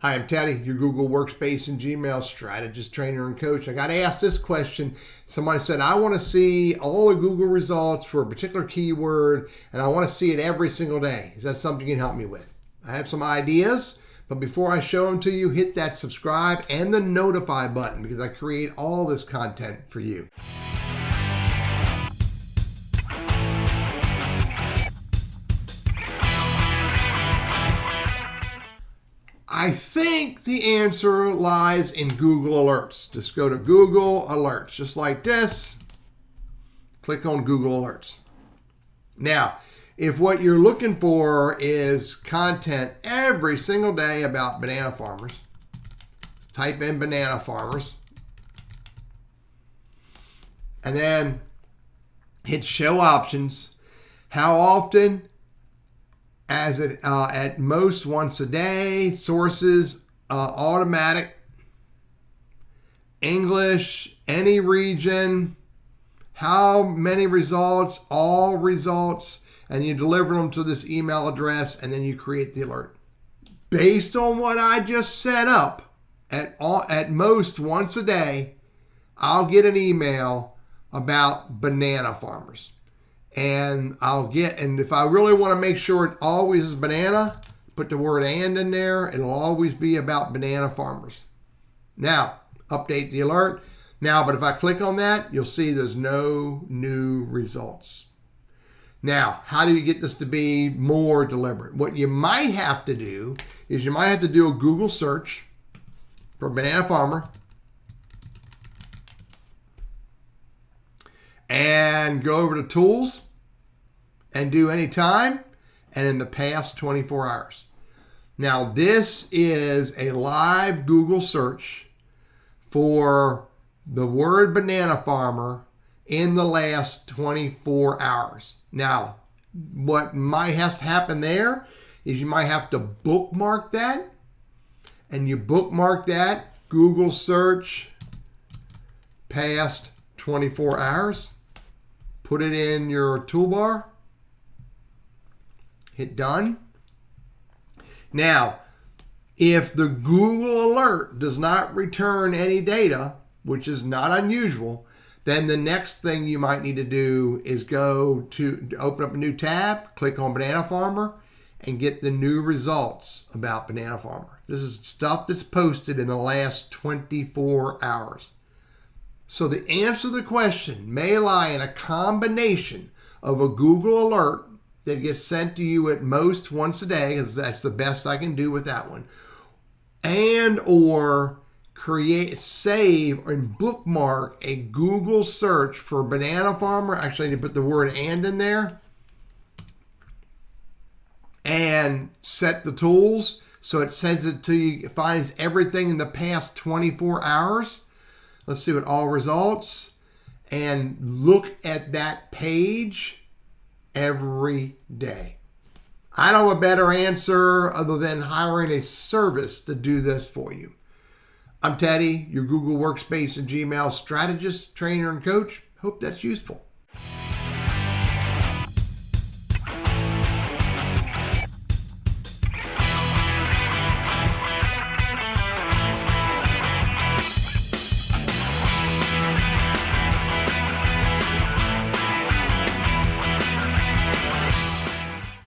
Hi, I'm Teddy, your Google Workspace and Gmail strategist, trainer, and coach. I got asked this question. Somebody said, I want to see all the Google results for a particular keyword, and I want to see it every single day. Is that something you can help me with? I have some ideas, but before I show them to you, hit that subscribe and the notify button because I create all this content for you. I think the answer lies in Google Alerts. Just go to Google Alerts, just like this. Click on Google Alerts. Now, if what you're looking for is content every single day about banana farmers, type in banana farmers, and then hit show options. How often? As it at most once a day. Sources, automatic, English, any region, how many results, all results, and you deliver them to this email address, and then you create the alert. Based on what I just set up, at most once a day, I'll get an email about banana farmers. And if I really want to make sure it always is banana, put the word "and" in there. It'll always be about banana farmers. Now, update the alert. Now, but if I click on that, you'll see there's no new results. Now, how do you get this to be more deliberate? What you might have to do is you might have to do a Google search for banana farmer and go over to tools and do anytime and in the past 24 hours. Now, this is a live Google search for the word banana farmer in the last 24 hours. Now, what might have to happen there is you might have to bookmark that, and you bookmark that Google search past 24 hours. Put it in your toolbar. Hit done. Now, if the Google alert does not return any data, which is not unusual, then the next thing you might need to do is go to open up a new tab, click on Banana Farmer, and get the new results about Banana Farmer. This is stuff that's posted in the last 24 hours. So the answer to the question may lie in a combination of a Google alert that gets sent to you at most once a day, because that's the best I can do with that one, and or save and bookmark a Google search for banana farmer. Actually, I need to put the word "and" in there, and set the tools so it sends it to you. It finds everything in the past 24 hours. Let's see what all results, and look at that page every day. I don't have a better answer other than hiring a service to do this for you. I'm Teddy, your Google Workspace and Gmail strategist, trainer, and coach. Hope that's useful.